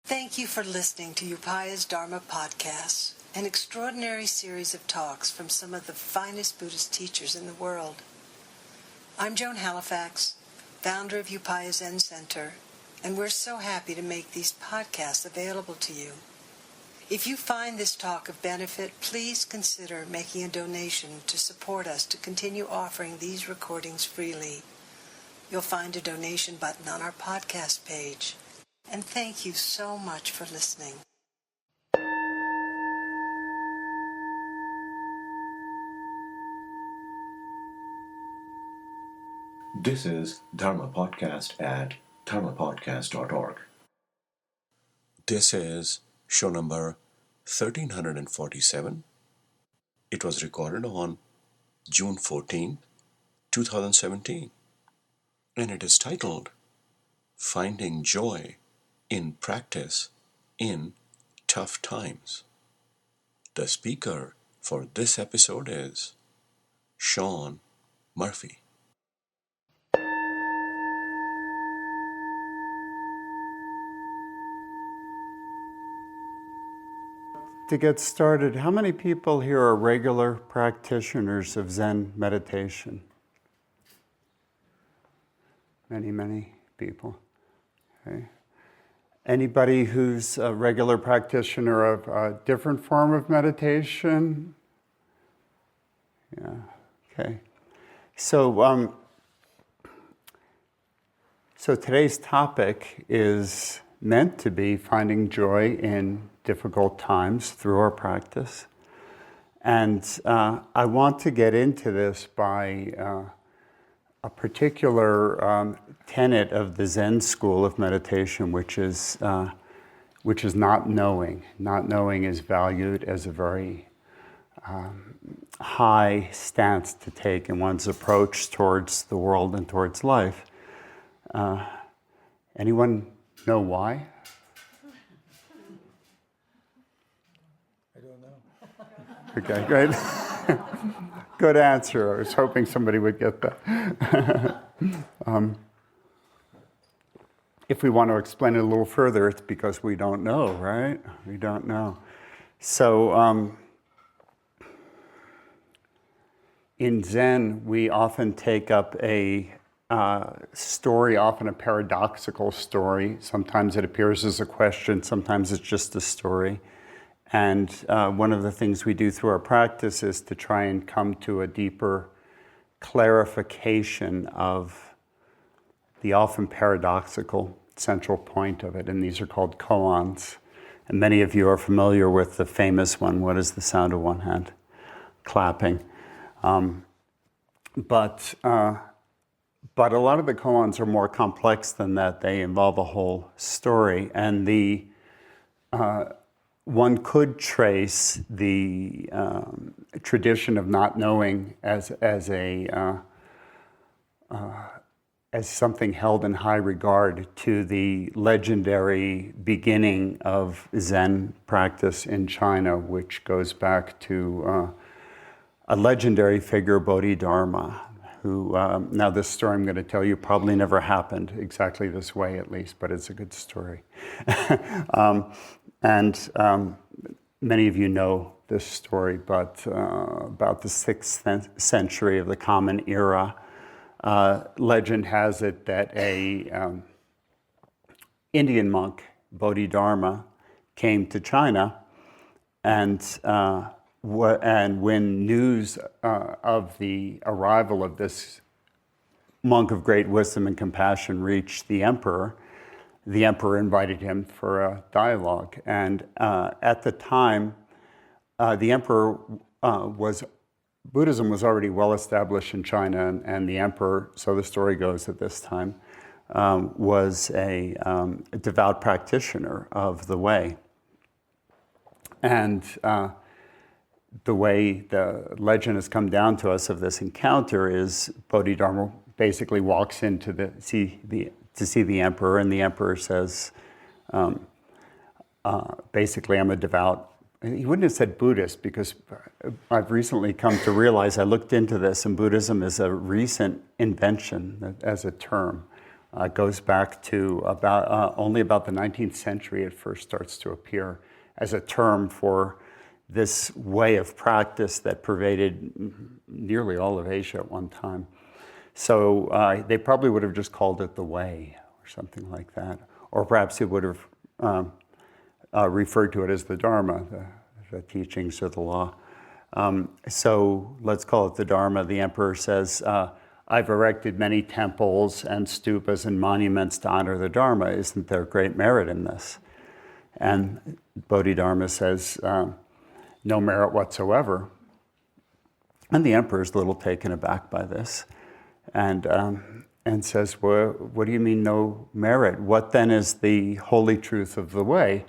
Thank you for listening to Upaya's Dharma Podcasts, an extraordinary series of talks from some of the finest Buddhist teachers in the world. I'm Joan Halifax, founder of Upaya Zen Center, and we're so happy to make these podcasts available to you. If you find this talk of benefit, please consider making a donation to support us to continue offering these recordings freely. You'll find a donation button on our podcast page. And thank you so much for listening. This is Dharma Podcast at dharmapodcast.org. This is show number 1347. It was recorded on June 14, 2017. And it is titled, Finding Joy in Practice in Tough Times. The speaker for this episode is Sean Murphy. To get started, how many people here are regular practitioners of Zen meditation? Many people. Okay. Anybody who's a regular practitioner of a different form of meditation? Yeah, okay. So today's topic is meant to be finding joy in difficult times through our practice. And I want to get into this by a particular tenet of the Zen school of meditation, which is not knowing. Not knowing is valued as a very high stance to take in one's approach towards the world and towards life. Anyone know why? I don't know. Okay, great. Good answer. I was hoping somebody would get that. If we want to explain it a little further, it's because we don't know, right? We don't know. So in Zen, we often take up a story, often a paradoxical story. Sometimes it appears as a question, sometimes it's just a story. And one of the things we do through our practice is to try and come to a deeper clarification of the often paradoxical central point of it. And these are called koans. And many of you are familiar with the famous one, what is the sound of one hand? Clapping. But a lot of the koans are more complex than that. They involve a whole story. And one could trace the tradition of not knowing as something held in high regard to the legendary beginning of Zen practice in China, which goes back to a legendary figure, Bodhidharma, who, now this story I'm going to tell you probably never happened exactly this way at least, but it's a good story. And many of you know this story, but about the 6th century of the Common Era, legend has it that a Indian monk, Bodhidharma, came to China, and when news of the arrival of this monk of great wisdom and compassion reached the emperor invited him for a dialogue. And at the time, the emperor Buddhism was already well established in China, and the emperor, so the story goes at this time, was a devout practitioner of the way. And the way the legend has come down to us of this encounter is Bodhidharma basically walks in to see the emperor, and the emperor says, basically, I'm a devout. He wouldn't have said Buddhist, because I've recently come to realize, I looked into this, and Buddhism is a recent invention as a term. Goes back to about only about the 19th century. It first starts to appear as a term for this way of practice that pervaded nearly all of Asia at one time. So they probably would have just called it the way or something like that. Or perhaps it would have referred to it as the Dharma, the teachings or the law. So let's call it the Dharma. The emperor says, I've erected many temples and stupas and monuments to honor the Dharma. Isn't there great merit in this? And Bodhidharma says, no merit whatsoever. And the emperor's a little taken aback by this and says, well, what do you mean no merit? What then is the holy truth of the way?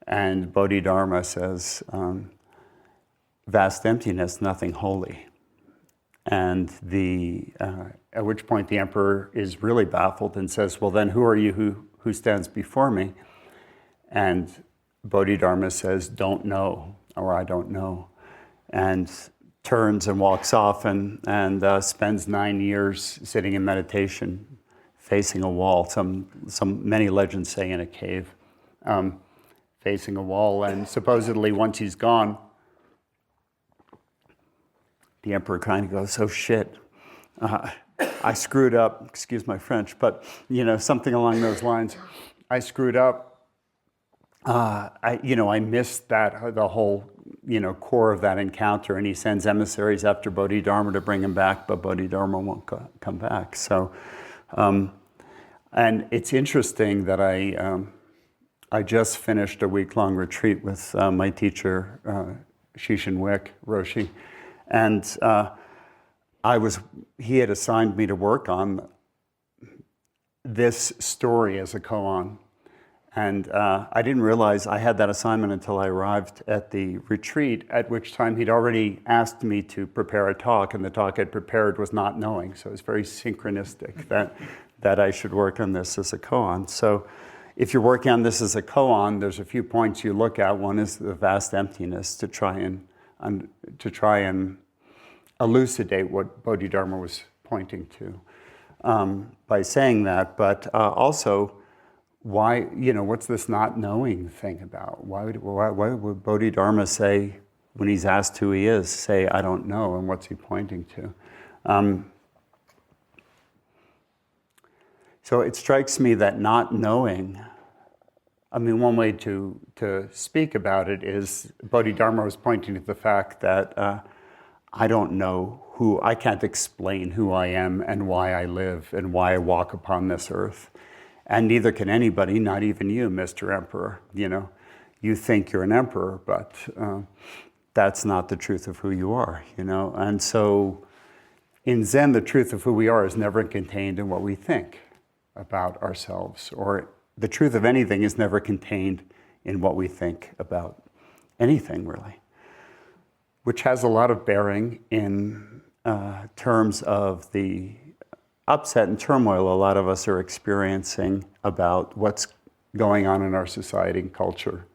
And Bodhidharma says, vast emptiness, nothing holy. And at which point the emperor is really baffled and says, well, then who are you who stands before me? And Bodhidharma says, don't know, or I don't know. And turns and walks off and spends 9 years sitting in meditation, facing a wall. Many legends say in a cave, facing a wall. And supposedly once he's gone, the emperor kind of goes, oh shit, I screwed up, excuse my French, but something along those lines. I screwed up. I missed the whole, core of that encounter, and he sends emissaries after Bodhidharma to bring him back, but Bodhidharma won't come back. So, and it's interesting that I just finished a week-long retreat with my teacher, Shishin Wick Roshi. And he had assigned me to work on this story as a koan. And I didn't realize I had that assignment until I arrived at the retreat, at which time he'd already asked me to prepare a talk, and the talk I'd prepared was not knowing. So it was very synchronistic that I should work on this as a koan. So if you're working on this as a koan, there's a few points you look at. One is the vast emptiness, to try and elucidate what Bodhidharma was pointing to by saying that. But also, why, what's this not knowing thing about? Why would Bodhidharma say, when he's asked who he is, say, I don't know, and what's he pointing to? So it strikes me that not knowing, one way to speak about it is Bodhidharma was pointing to the fact that I don't know I can't explain who I am and why I live and why I walk upon this earth. And neither can anybody, not even you, Mr. Emperor. You think you're an emperor, but that's not the truth of who you are, And so in Zen, the truth of who we are is never contained in what we think about ourselves, or the truth of anything is never contained in what we think about anything, really, which has a lot of bearing in terms of the upset and turmoil a lot of us are experiencing about what's going on in our society and culture,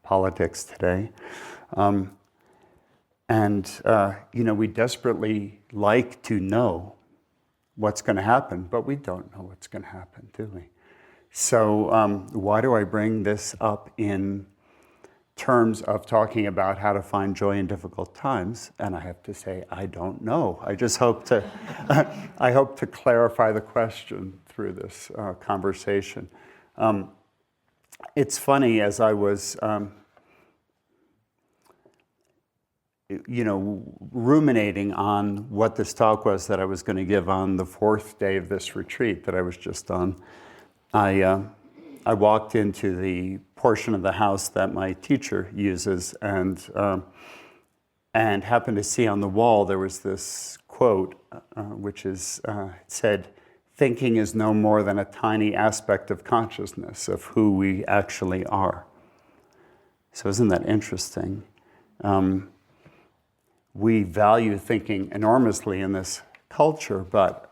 politics today. We desperately like to know what's going to happen, but we don't know what's going to happen, do we? So why do I bring this up in terms of talking about how to find joy in difficult times? And I have to say, I don't know. I just hope to, I hope to clarify the question through this conversation. It's funny, as I was, ruminating on what this talk was that I was going to give on the fourth day of this retreat that I was just on, I walked into the portion of the house that my teacher uses, and happened to see on the wall there was this quote, which is it said, "Thinking is no more than a tiny aspect of consciousness of who we actually are." So isn't that interesting? We value thinking enormously in this culture, but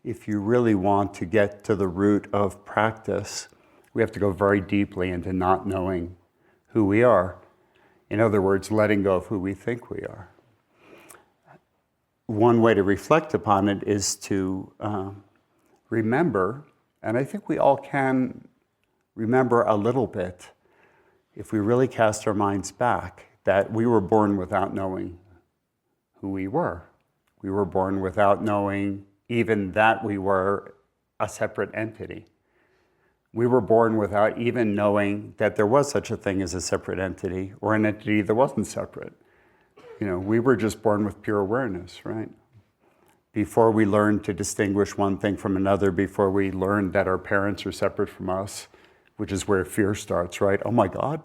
if you really want to get to the root of practice, we have to go very deeply into not knowing who we are. In other words, letting go of who we think we are. One way to reflect upon it is to remember And I think we all can remember a little bit, if we really cast our minds back, that we were born without knowing who we were. We were born without knowing even that we were a separate entity. We were born without even knowing that there was such a thing as a separate entity or an entity that wasn't separate. We were just born with pure awareness, right? Before we learned to distinguish one thing from another, before we learned that our parents are separate from us, which is where fear starts, right? Oh my God.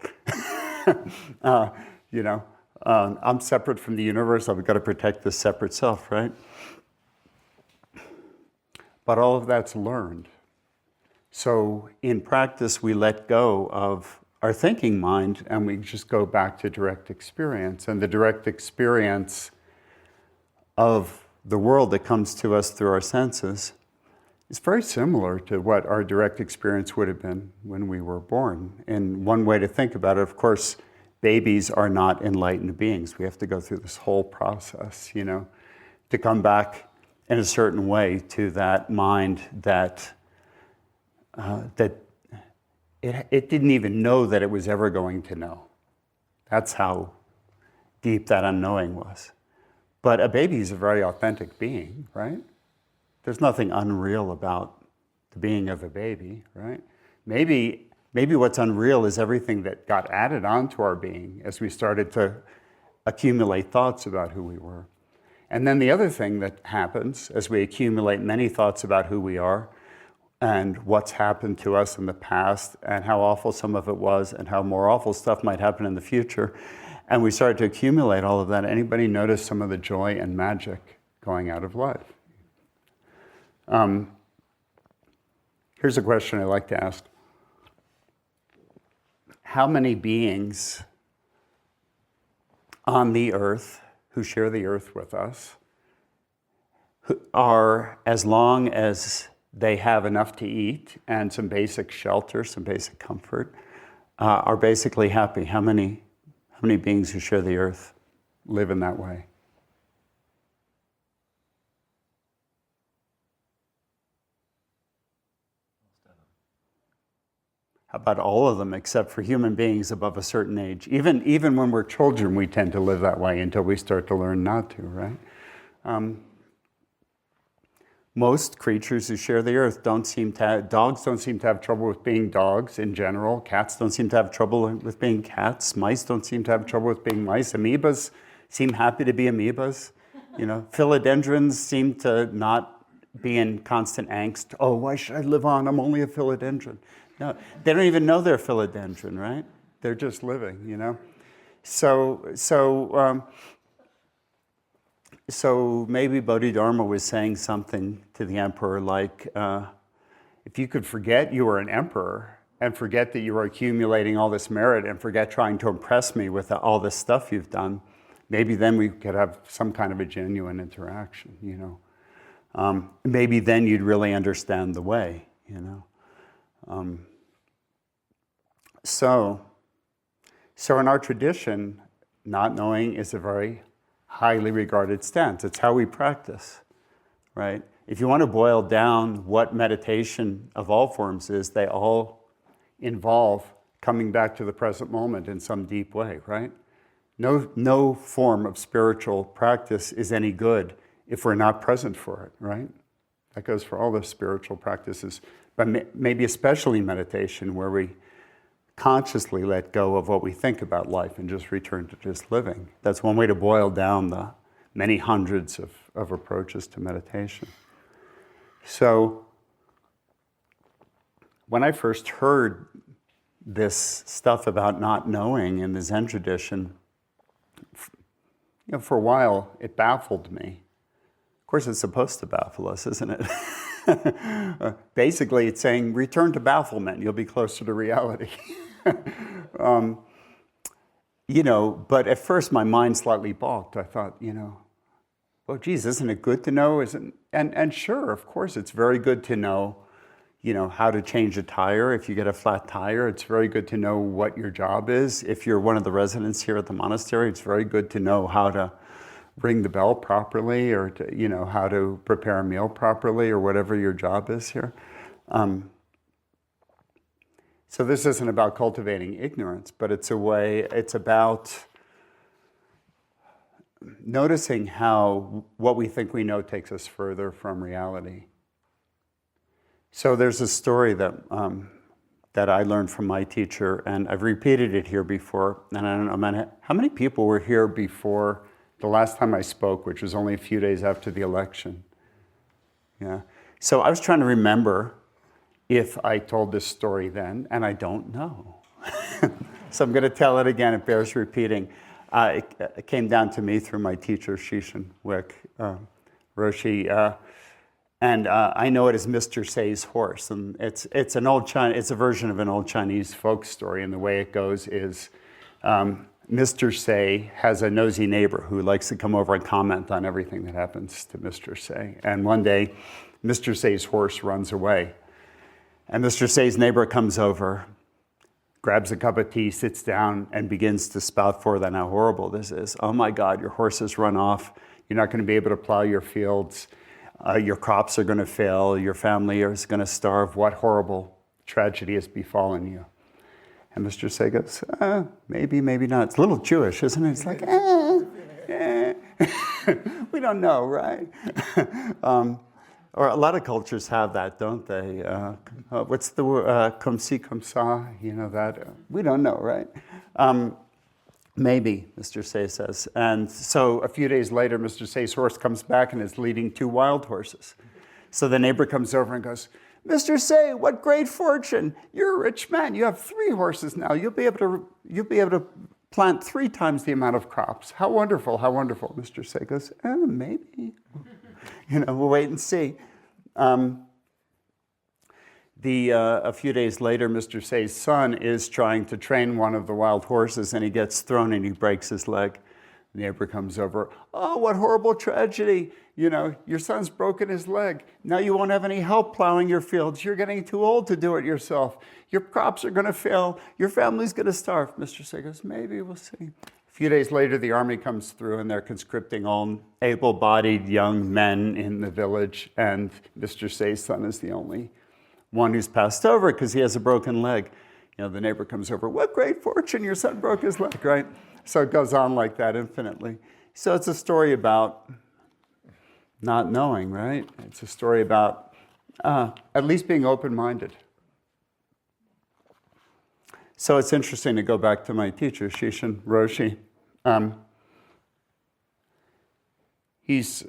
I'm separate from the universe. I've got to protect this separate self, right? But all of that's learned. So in practice, we let go of our thinking mind and we just go back to direct experience. And the direct experience of the world that comes to us through our senses is very similar to what our direct experience would have been when we were born. And one way to think about it, of course, babies are not enlightened beings. We have to go through this whole process, to come back in a certain way to that mind that it didn't even know that it was ever going to know. That's how deep that unknowing was. But a baby is a very authentic being, right? There's nothing unreal about the being of a baby, right? Maybe what's unreal is everything that got added onto our being as we started to accumulate thoughts about who we were. And then the other thing that happens as we accumulate many thoughts about who we are and what's happened to us in the past and how awful some of it was and how more awful stuff might happen in the future, and we start to accumulate all of that, anybody notice some of the joy and magic going out of life? Here's a question I like to ask. How many beings on the earth who share the earth with us are, as long as they have enough to eat and some basic shelter, some basic comfort, are basically happy? How many beings who share the earth live in that way? How about all of them except for human beings above a certain age? Even when we're children, we tend to live that way until we start to learn not to, right? Most creatures who share the earth dogs don't seem to have trouble with being dogs in general. Cats don't seem to have trouble with being cats. Mice don't seem to have trouble with being mice. Amoebas seem happy to be amoebas. Philodendrons seem to not be in constant angst. Oh, why should I live on? I'm only a philodendron. No, they don't even know they're a philodendron, right? They're just living, So maybe Bodhidharma was saying something to the emperor like, if you could forget you were an emperor and forget that you were accumulating all this merit and forget trying to impress me with all this stuff you've done, maybe then we could have some kind of a genuine interaction, Maybe then you'd really understand the way, So in our tradition, not knowing is a very highly regarded stance. It's how we practice, right? If you want to boil down what meditation of all forms is, they all involve coming back to the present moment in some deep way, right? No form of spiritual practice is any good if we're not present for it, right? That goes for all the spiritual practices, but maybe especially meditation, where we consciously let go of what we think about life and just return to just living. That's one way to boil down the many hundreds of approaches to meditation. So when I first heard this stuff about not knowing in the Zen tradition, for a while it baffled me. Of course, it's supposed to baffle us, isn't it? Basically, it's saying, return to bafflement, you'll be closer to reality. But at first my mind slightly balked. I thought, oh, geez, isn't it good to know? And sure, of course, it's very good to know, how to change a tire. If you get a flat tire, it's very good to know what your job is. If you're one of the residents here at the monastery, it's very good to know how to ring the bell properly or to, how to prepare a meal properly or whatever your job is here. So this isn't about cultivating ignorance, but it's about noticing how what we think we know takes us further from reality. So there's a story that I learned from my teacher, and I've repeated it here before, and I don't know how many people were here before the last time I spoke, which was only a few days after the election. Yeah. So I was trying to remember if I told this story then, and I don't know. So I'm going to tell it again. It bears repeating. It came down to me through my teacher, Shishin Roshi, and I know it as Mr. Say's horse, and it's a version of an old Chinese folk story, and the way it goes is Mr. Say has a nosy neighbor who likes to come over and comment on everything that happens to Mr. Say, and one day Mr. Say's horse runs away, and Mr. Say's neighbor comes over, grabs a cup of tea, sits down, and begins to spout forth on how horrible this is. Oh my God, your horse has run off. You're not going to be able to plow your fields. Your crops are going to fail. Your family is going to starve. What horrible tragedy has befallen you? And Mr. Say goes, maybe, maybe not. It's a little Jewish, isn't it? It's like, we don't know, right? Or a lot of cultures have that, don't they? What's the word? Comme ci, comme ça, you know that? We don't know, right? Maybe, Mr. Say says. And so a few days later, Mr. Say's horse comes back and is leading 2 wild horses. So the neighbor comes over and goes, Mr. Say, what great fortune. You're a rich man. You have 3 horses now. You'll be able to plant 3 times the amount of crops. How wonderful, how wonderful. Mr. Say goes, maybe. We'll wait and see. A few days later, Mr. Say's son is trying to train one of the wild horses, and he gets thrown and he breaks his leg. The neighbor comes over. Oh, what horrible tragedy. Your son's broken his leg. Now you won't have any help plowing your fields. You're getting too old to do it yourself. Your crops are going to fail. Your family's going to starve. Mr. Say goes, maybe, we'll see. A few days later, the army comes through, and they're conscripting all able-bodied young men in the village, and Mr. Say's son is the only one who's passed over because he has a broken leg. The neighbor comes over, what great fortune, your son broke his leg, right? So it goes on like that infinitely. So it's a story about not knowing, right? It's a story about at least being open-minded. So it's interesting to go back to my teacher, Shishin Roshi. His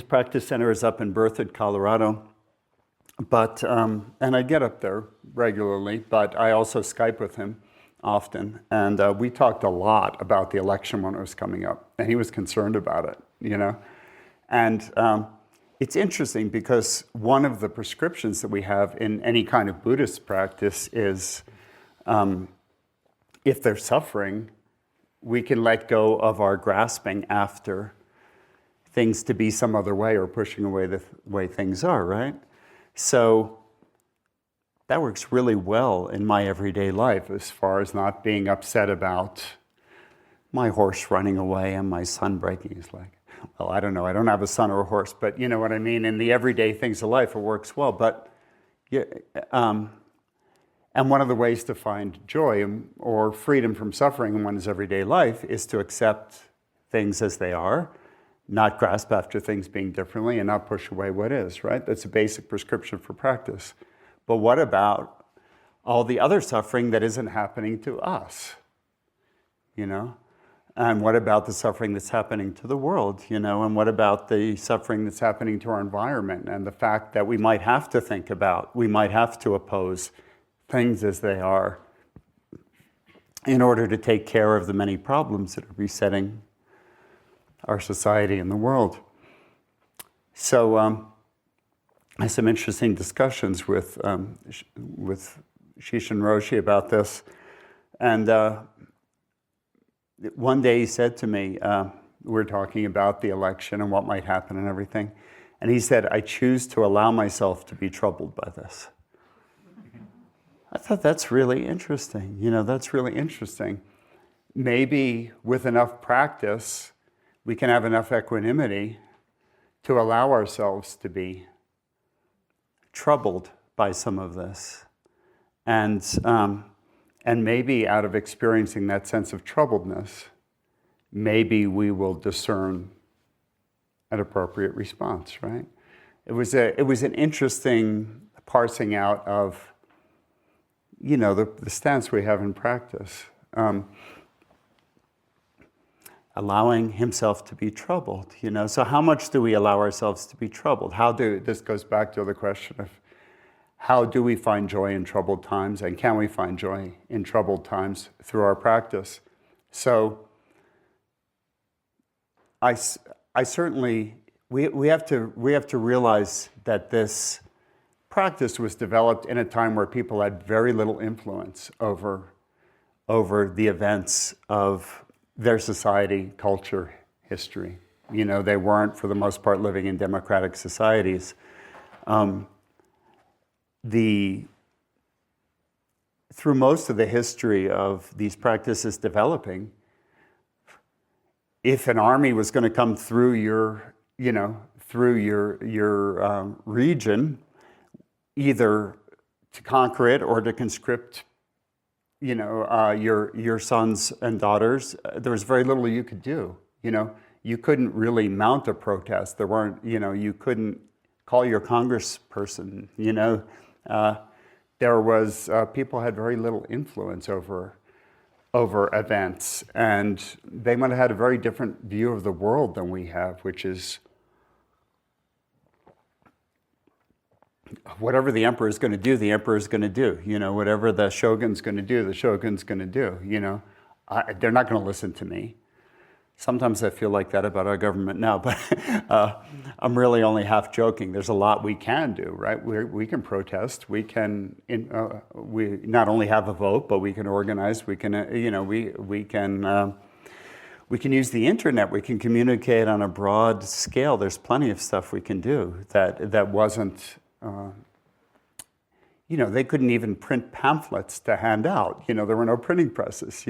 practice center is up in Berthoud, Colorado. But and I get up there regularly, but I also Skype with him often. And we talked a lot about the election when it was coming up, and he was concerned about it, And it's interesting because one of the prescriptions that we have in any kind of Buddhist practice is if they're suffering, we can let go of our grasping after things to be some other way or pushing away the way things are, right? So that works really well in my everyday life as far as not being upset about my horse running away and my son breaking his leg. Well, I don't know. I don't have a son or a horse, but you know what I mean? In the everyday things of life, it works well. But and one of the ways to find joy or freedom from suffering in one's everyday life is to accept things as they are, not grasp after things being differently, and not push away what is, right? That's a basic prescription for practice. But what about all the other suffering that isn't happening to us, And what about the suffering that's happening to the world, And what about the suffering that's happening to our environment and the fact that we might have to think about, we might have to oppose things as they are in order to take care of the many problems that are besetting our society and the world. So I had some interesting discussions with Shishin Roshi about this. And one day he said to me, we were talking about the election and what might happen and everything. And he said, I choose to allow myself to be troubled by this. I thought that's really interesting. That's really interesting. Maybe with enough practice, we can have enough equanimity to allow ourselves to be troubled by some of this. And maybe out of experiencing that sense of troubledness, maybe we will discern an appropriate response, right? It was an interesting parsing out of, the stance we have in practice. Allowing himself to be troubled, So how much do we allow ourselves to be troubled? This goes back to the question of how do we find joy in troubled times, and can we find joy in troubled times through our practice? So I certainly, we have to realize that this practice was developed in a time where people had very little influence over the events of their society, culture, history. They weren't, for the most part, living in democratic societies. Through most of the history of these practices developing, if an army was going to come through your region, either to conquer it or to conscript, your sons and daughters, there was very little you could do. You couldn't really mount a protest. There weren't, you couldn't call your congressperson. There was people had very little influence over events, and they might have had a very different view of the world than we have, which is whatever the emperor is going to do, the emperor is going to do. Whatever the shogun's going to do, the shogun's going to do. They're not going to listen to me. Sometimes I feel like that about our government now, but I'm really only half joking. There's a lot we can do, right? We can protest. We can we not only have a vote, but we can organize. We can we can use the internet. We can communicate on a broad scale. There's plenty of stuff we can do that wasn't. They couldn't even print pamphlets to hand out. There were no printing presses.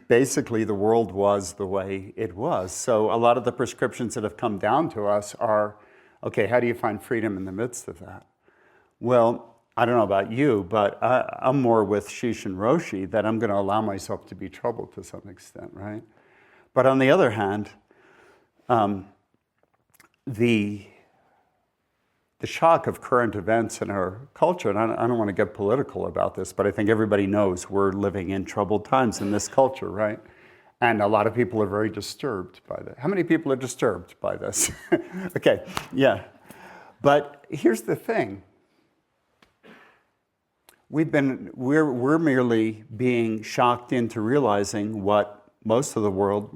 Basically, the world was the way it was. So a lot of the prescriptions that have come down to us are, okay, how do you find freedom in the midst of that? Well, I don't know about you, but I'm more with Shish and Roshi that I'm going to allow myself to be troubled to some extent, right? But on the other hand, the shock of current events in our culture, and I don't want to get political about this, but I think everybody knows we're living in troubled times in this culture, right? And a lot of people are very disturbed by that. How many people are disturbed by this? Okay, yeah. But here's the thing. We're merely being shocked into realizing what much of the world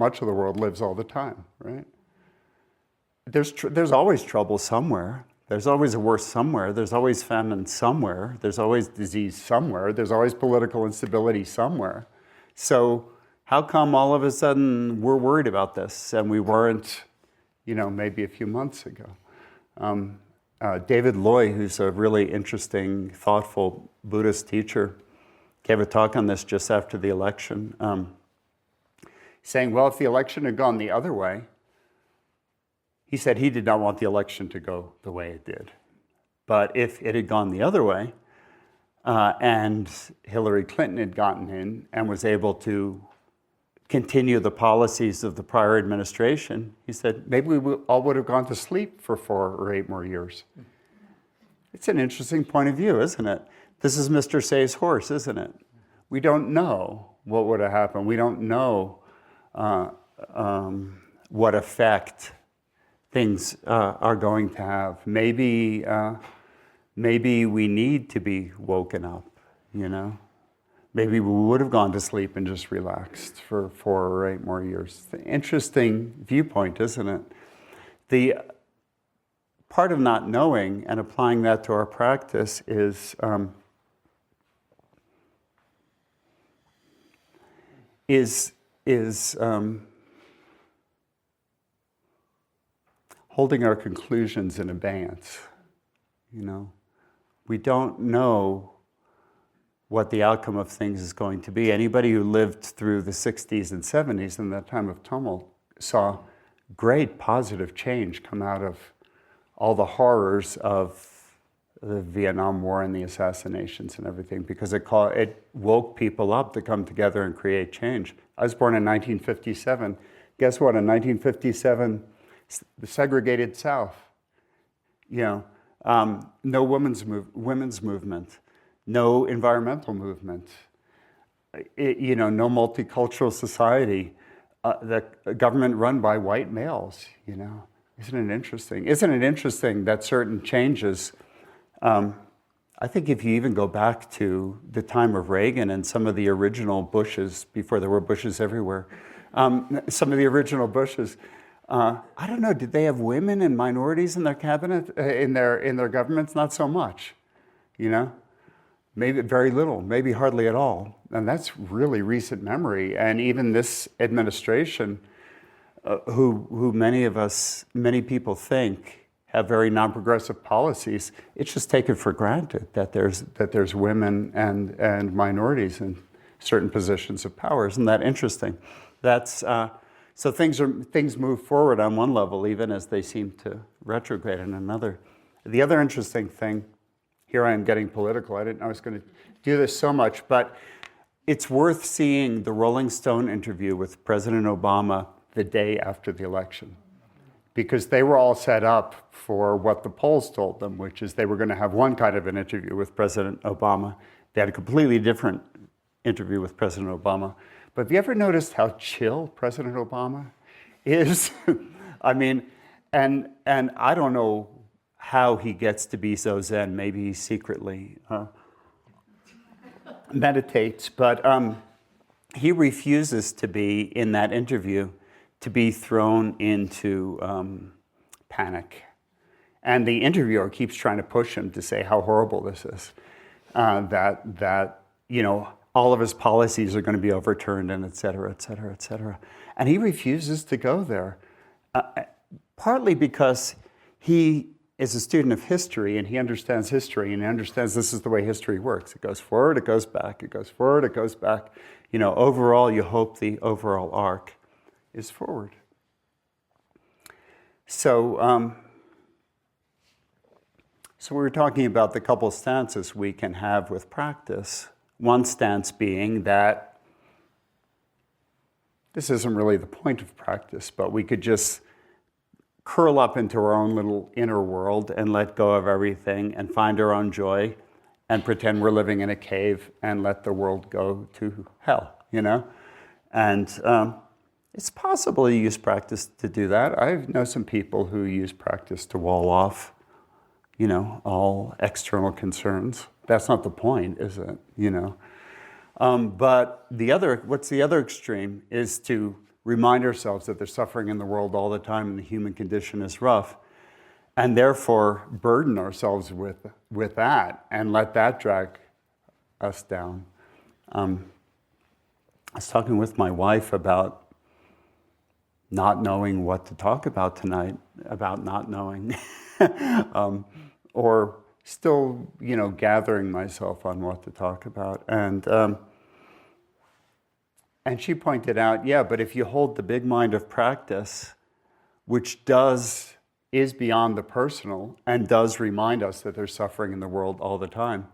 lives all the time, right? There's always trouble somewhere. There's always a war somewhere. There's always famine somewhere. There's always disease somewhere. There's always political instability somewhere. So how come all of a sudden we're worried about this and we weren't, maybe a few months ago? David Loy, who's a really interesting, thoughtful Buddhist teacher, gave a talk on this just after the election, saying, well, if the election had gone the other way, he said he did not want the election to go the way it did. But if it had gone the other way, and Hillary Clinton had gotten in and was able to continue the policies of the prior administration, he said, maybe we all would have gone to sleep for 4 or 8 more years. It's an interesting point of view, isn't it? This is Mr. Say's horse, isn't it? We don't know what would have happened. We don't know what effect things are going to have. Maybe we need to be woken up, Maybe we would have gone to sleep and just relaxed for 4 or 8 more years. It's an interesting viewpoint, isn't it? The part of not knowing and applying that to our practice is holding our conclusions in abeyance. We don't know what the outcome of things is going to be. Anybody who lived through the 60s and 70s in that time of tumult saw great positive change come out of all the horrors of the Vietnam War and the assassinations and everything, because it woke people up to come together and create change. I was born in 1957. Guess what? In 1957, the segregated South. No women's movement, no environmental movement. No multicultural society. The government run by white males. Isn't it interesting? Isn't it interesting that certain changes? I think if you even go back to the time of Reagan and some of the original Bushes, before there were Bushes everywhere, some of the original Bushes, I don't know, did they have women and minorities in their cabinet, in their governments? Not so much, Maybe very little, maybe hardly at all. And that's really recent memory. And even this administration, who many people think have very non-progressive policies, it's just taken for granted that there's women and minorities in certain positions of power. Isn't that interesting? So things move forward on one level, even as they seem to retrograde on another. The other interesting thing, here I am getting political. I didn't know I was going to do this so much, but it's worth seeing the Rolling Stone interview with President Obama the day after the election, because they were all set up for what the polls told them, which is they were going to have one kind of an interview with President Obama. They had a completely different interview with President Obama. But have you ever noticed how chill President Obama is? I mean, and I don't know how he gets to be so zen. Maybe he secretly meditates, but he refuses to be, in that interview, to be thrown into panic. And the interviewer keeps trying to push him to say how horrible this is, that all of his policies are going to be overturned, and et cetera, et cetera, et cetera. And he refuses to go there, partly because he is a student of history, and he understands history, and he understands this is the way history works. It goes forward, it goes back, it goes forward, it goes back. Overall, you hope the overall arc is forward. So we were talking about the couple stances we can have with practice. One stance being that this isn't really the point of practice, but we could just curl up into our own little inner world and let go of everything and find our own joy and pretend we're living in a cave and let the world go to hell, And it's possible to use practice to do that. I know some people who use practice to wall off, all external concerns. That's not the point, is it? But what's the other extreme is to remind ourselves that there's suffering in the world all the time and the human condition is rough, and therefore burden ourselves with that and let that drag us down. I was talking with my wife about not knowing what to talk about tonight, about not knowing, or still, gathering myself on what to talk about. And she pointed out, yeah, but if you hold the big mind of practice, which is beyond the personal and does remind us that there's suffering in the world all the time,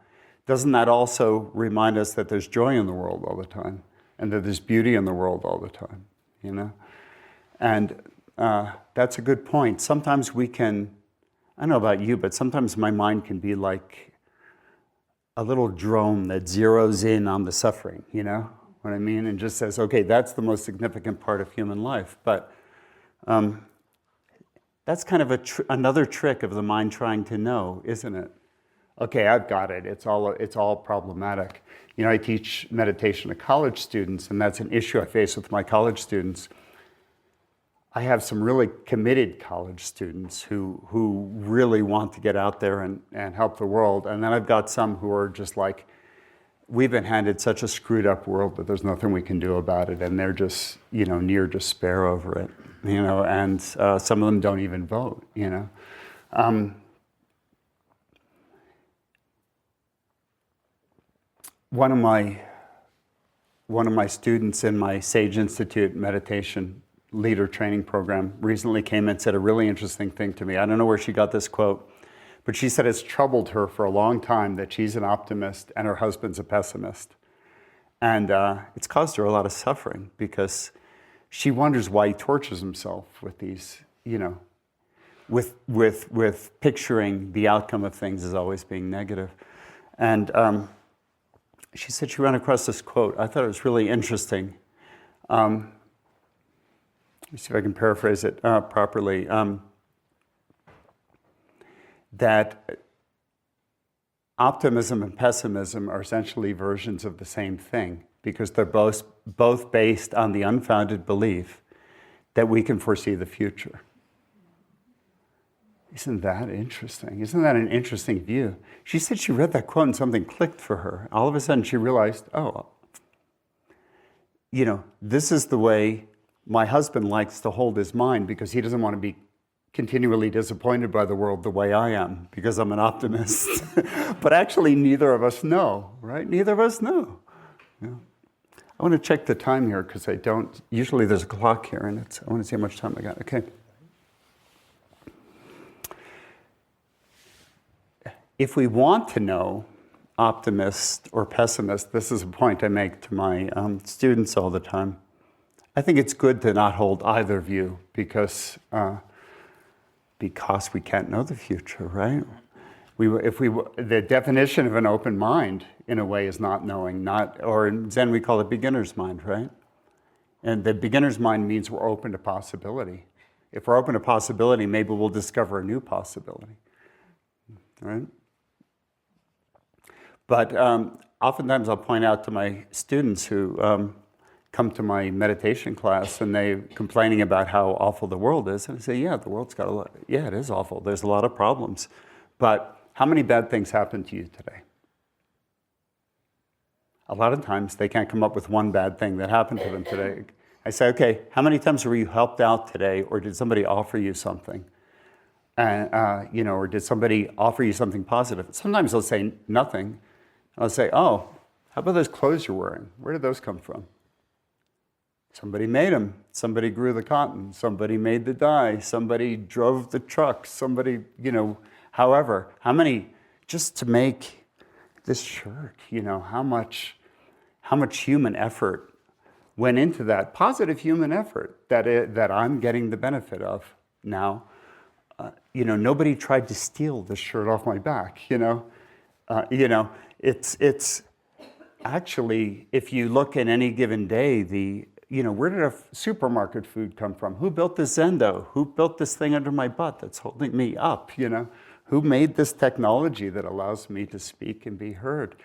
doesn't that also remind us that there's joy in the world all the time and that there's beauty in the world all the time, And that's a good point. Sometimes we can, I don't know about you, but sometimes my mind can be like a little drone that zeroes in on the suffering, what I mean? And just says, okay, that's the most significant part of human life. But that's kind of another trick of the mind trying to know, isn't it? Okay, I've got it. It's all problematic. I teach meditation to college students, and that's an issue I face with my college students. I have some really committed college students who really want to get out there and help the world. And then I've got some who are just like, we've been handed such a screwed up world that there's nothing we can do about it. And they're just, near despair over it, and some of them don't even vote, One of my students in my Sage Institute meditation leader training program recently came and said a really interesting thing to me. I don't know where she got this quote, But she said it's troubled her for a long time that she's an optimist and her husband's a pessimist. And it's caused her a lot of suffering because she wonders why he tortures himself with these, with picturing the outcome of things as always being negative. And she said she ran across this quote. I thought it was really interesting. Let me see if I can paraphrase it properly. That optimism and pessimism are essentially versions of the same thing because they're both based on the unfounded belief that we can foresee the future. Isn't that interesting? Isn't that an interesting view? She said she read that quote and something clicked for her. All of a sudden she realized, this is the way my husband likes to hold his mind because he doesn't want to be continually disappointed by the world the way I am because I'm an optimist. But actually neither of us know, right? Neither of us know. Yeah. I want to check the time here because I don't, usually there's a clock here and I want to see how much time I got. Okay. If we want to know optimist or pessimist, this is a point I make to my students all the time. I think it's good to not hold either view because we can't know the future, right? The definition of an open mind, in a way, is not knowing, or in Zen we call it beginner's mind, right? And the beginner's mind means we're open to possibility. If we're open to possibility, maybe we'll discover a new possibility, right? But oftentimes I'll point out to my students who come to my meditation class and they're complaining about how awful the world is. And I say, yeah, the world's got a lot. Yeah, it is awful. There's a lot of problems. But how many bad things happened to you today? A lot of times they can't come up with one bad thing that happened to them today. I say, okay, how many times were you helped out today, or did somebody offer you something? And, or did somebody offer you something positive? Sometimes they'll say nothing. I'll say, oh, how about those clothes you're wearing? Where did those come from? Somebody made them. Somebody grew the cotton. Somebody made the dye. Somebody drove the truck. Somebody, however, how many, just to make this shirt, how much human effort went into that, positive human effort that I'm getting the benefit of now. Nobody tried to steal this shirt off my back, It's actually, if you look at any given day, where did our supermarket food come from? Who built this Zendo? Who built this thing under my butt that's holding me up, Who made this technology that allows me to speak and be heard?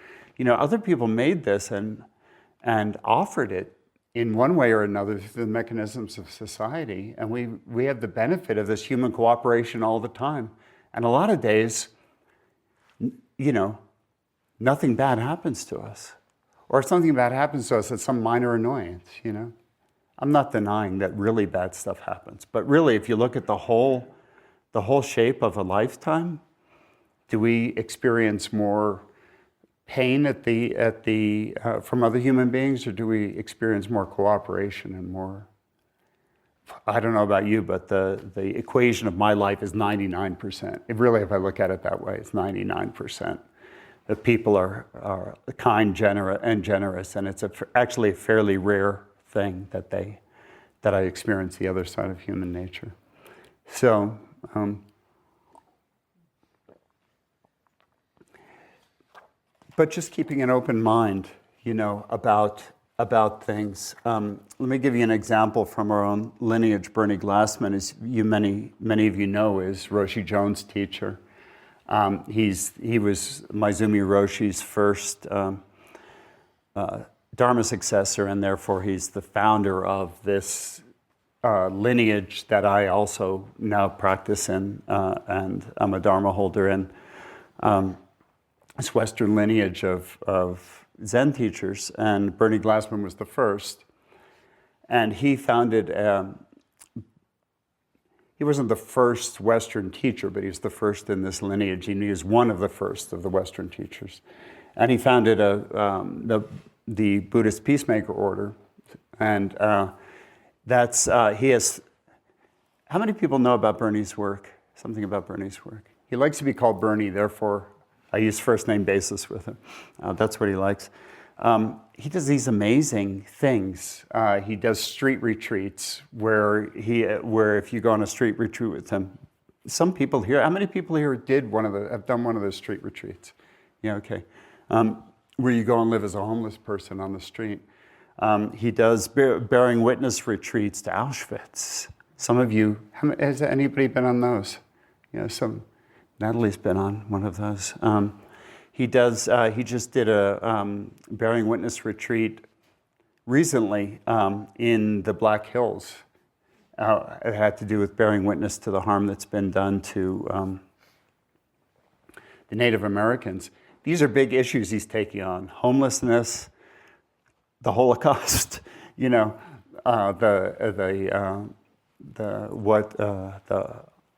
Other people made this and offered it in one way or another through the mechanisms of society. And we have the benefit of this human cooperation all the time. And a lot of days, nothing bad happens to us. Or if something bad happens to us, it's some minor annoyance, I'm not denying that really bad stuff happens. But really, if you look at the whole shape of a lifetime, do we experience more pain from other human beings, or do we experience more cooperation and more? I don't know about you, but the equation of my life is 99%. If I look at it that way, it's 99%. The people are kind, generous, and it's actually a fairly rare thing that I experience the other side of human nature. So, but just keeping an open mind, about things. Let me give you an example from our own lineage. Bernie Glassman, as many of you know, is Roshi Jones' teacher. He was Maizumi Roshi's first Dharma successor, and therefore he's the founder of this lineage that I also now practice in, and I'm a Dharma holder in. This Western lineage of Zen teachers, and Bernie Glassman was the first. And he founded, he wasn't the first Western teacher, but he was the first in this lineage. He was one of the first of the Western teachers. And he founded the Buddhist Peacemaker Order. And he has, how many people know about Bernie's work? Something about Bernie's work? He likes to be called Bernie, therefore I use first name basis with him. That's what he likes. He does these amazing things. He does street retreats where if you go on a street retreat with him, some people here, how many people here have done one of those street retreats? Yeah, okay. Where you go and live as a homeless person on the street. He does bearing witness retreats to Auschwitz. Some of you, has anybody been on those? Natalie's been on one of those. He just did a bearing witness retreat recently in the Black Hills. It had to do with bearing witness to the harm that's been done to the Native Americans. These are big issues he's taking on: homelessness, the Holocaust,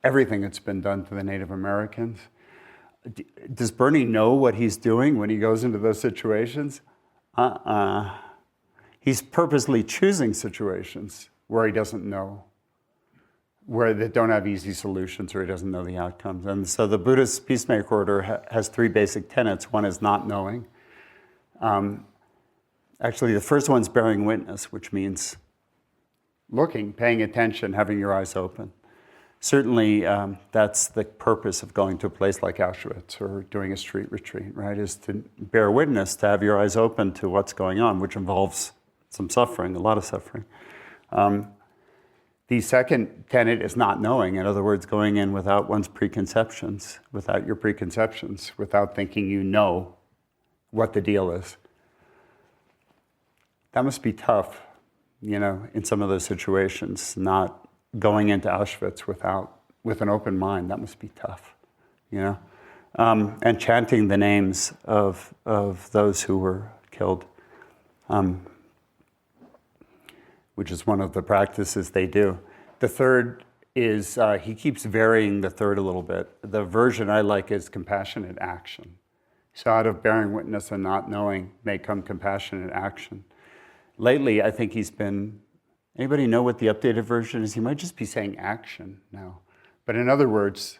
everything that's been done to the Native Americans. Does Bernie know what he's doing when he goes into those situations? He's purposely choosing situations where he doesn't know, where they don't have easy solutions, or he doesn't know the outcomes. And so the Buddhist Peacemaker Order has three basic tenets. One is not knowing. Actually, the first one's bearing witness, which means looking, paying attention, having your eyes open. Certainly, that's the purpose of going to a place like Auschwitz or doing a street retreat, right? Is to bear witness, to have your eyes open to what's going on, which involves some suffering, a lot of suffering. The second tenet is not knowing. In other words, going in without one's preconceptions, without your preconceptions, without thinking you know what the deal is. That must be tough, in some of those situations, not going into Auschwitz with an open mind. That must be tough, and chanting the names of those who were killed, which is one of the practices they do. The third is, he keeps varying the third a little bit. The version I like is compassionate action. So out of bearing witness and not knowing may come compassionate action. Lately, I think he's been, anybody know what the updated version is? He might just be saying action now. But in other words,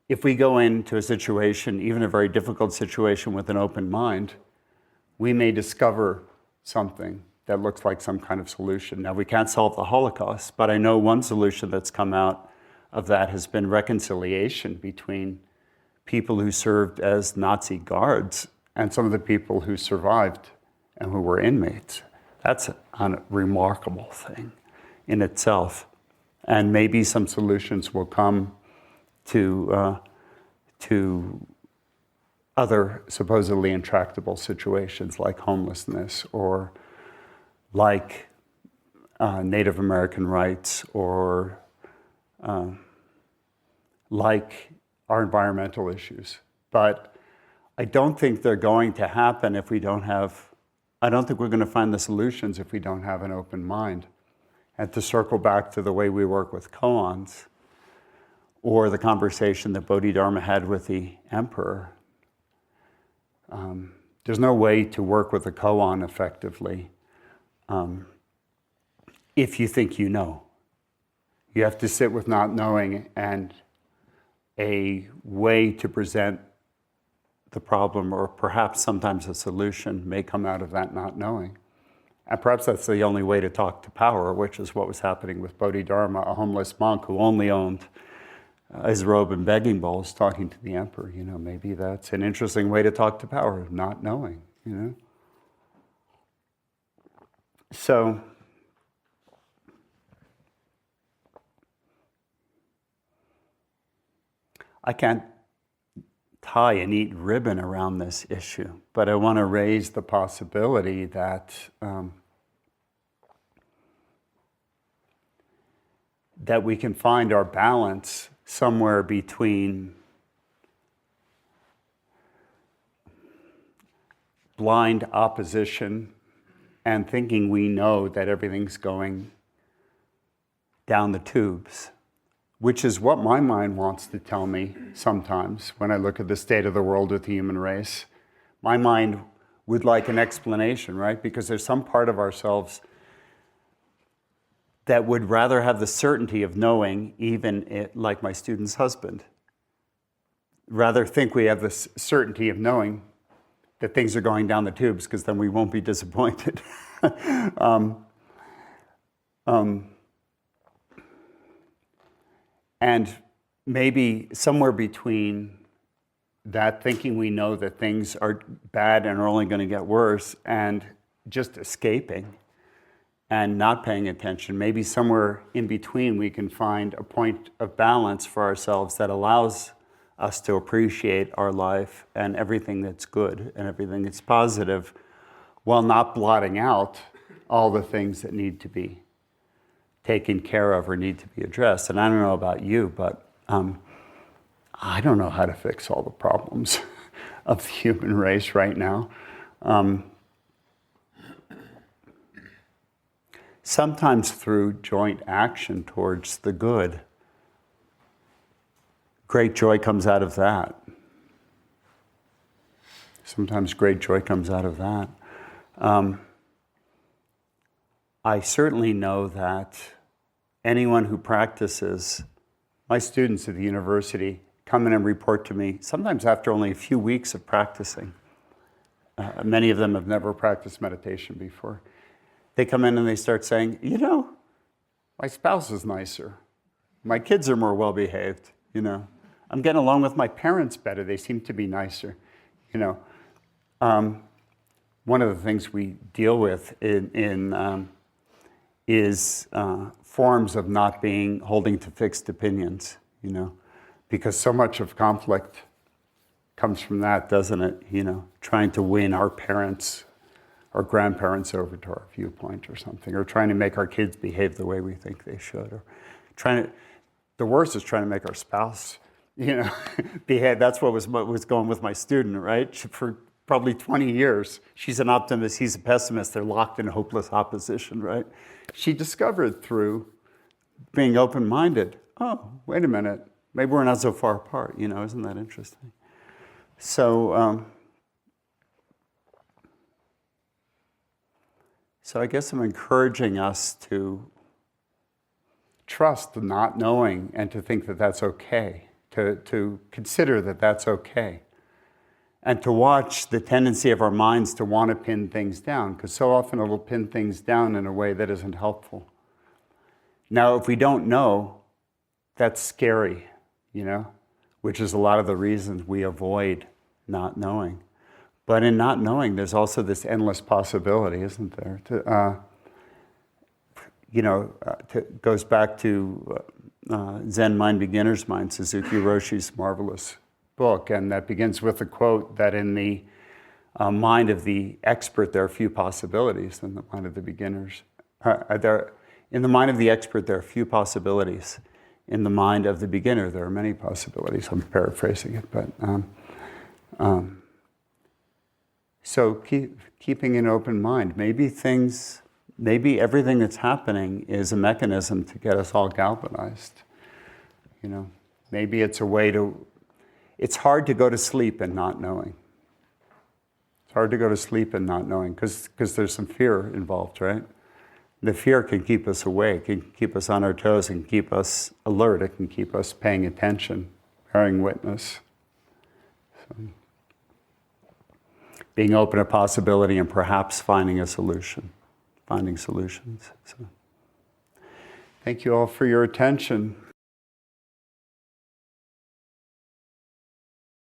if we go into a situation, even a very difficult situation, with an open mind, we may discover something that looks like some kind of solution. Now, we can't solve the Holocaust, but I know one solution that's come out of that has been reconciliation between people who served as Nazi guards and some of the people who survived and who were inmates. That's a remarkable thing in itself. And maybe some solutions will come to other supposedly intractable situations like homelessness, or like Native American rights, or like our environmental issues. But I don't think they're going to happen if we don't have, I don't think we're going to find the solutions if we don't have an open mind. And to circle back to the way we work with koans, or the conversation that Bodhidharma had with the emperor, there's no way to work with a koan effectively if you think you know. You have to sit with not knowing, and a way to present the problem, or perhaps sometimes a solution, may come out of that not knowing. And perhaps that's the only way to talk to power, which is what was happening with Bodhidharma, a homeless monk who only owned his robe and begging bowls, talking to the emperor. Maybe that's an interesting way to talk to power, not knowing, So, I can't tie a neat ribbon around this issue, but I want to raise the possibility that that we can find our balance somewhere between blind opposition and thinking we know that everything's going down the tubes, which is what my mind wants to tell me sometimes when I look at the state of the world with the human race. My mind would like an explanation, right? Because there's some part of ourselves that would rather have the certainty of knowing, even like my student's husband. rather think we have this certainty of knowing that things are going down the tubes, because then we won't be disappointed. And maybe somewhere between that thinking we know that things are bad and are only going to get worse, and just escaping and not paying attention, maybe somewhere in between we can find a point of balance for ourselves that allows us to appreciate our life and everything that's good and everything that's positive, while not blotting out all the things that need to be taken care of or need to be addressed. And I don't know about you, but I don't know how to fix all the problems of the human race right now. Sometimes through joint action towards the good, great joy comes out of that. Sometimes great joy comes out of that. I certainly know that anyone who practices, my students at the university come in and report to me, sometimes after only a few weeks of practicing. Many of them have never practiced meditation before. They come in and they start saying, you know, my spouse is nicer. My kids are more well-behaved, you know. I'm getting along with my parents better. They seem to be nicer, you know. One of the things we deal with is forms of not holding to fixed opinions, you know, because so much of conflict comes from that, doesn't it? You know, trying to win our parents or grandparents over to our viewpoint or something, or trying to make our kids behave the way we think they should, or the worst is trying to make our spouse, you know, behave. That's what was going with my student, right? For probably 20 years, she's an optimist, he's a pessimist. They're locked in hopeless opposition, right? She discovered through being open-minded, oh, wait a minute, maybe we're not so far apart, you know, isn't that interesting? So I guess I'm encouraging us to trust the not knowing and to think that that's okay, to consider that that's okay, and to watch the tendency of our minds to want to pin things down, because so often it'll pin things down in a way that isn't helpful. Now, if we don't know, that's scary, you know, which is a lot of the reasons we avoid not knowing. But in not knowing, there's also this endless possibility, isn't there? Goes back to Zen Mind, Beginner's Mind, Suzuki Roshi's marvelous book, and that begins with the quote that in the mind of the expert, there are few possibilities. In the mind of the beginners, in the mind of the expert, there are few possibilities. In the mind of the beginner, there are many possibilities. I'm paraphrasing it, but so keeping an open mind. Maybe everything that's happening is a mechanism to get us all galvanized. You know, maybe it's a way to. It's hard to go to sleep and not knowing. It's hard to go to sleep and not knowing because there's some fear involved, right? The fear can keep us awake, can keep us on our toes, and keep us alert. It can keep us paying attention, bearing witness. So, being open to possibility and perhaps finding solutions. So, thank you all for your attention.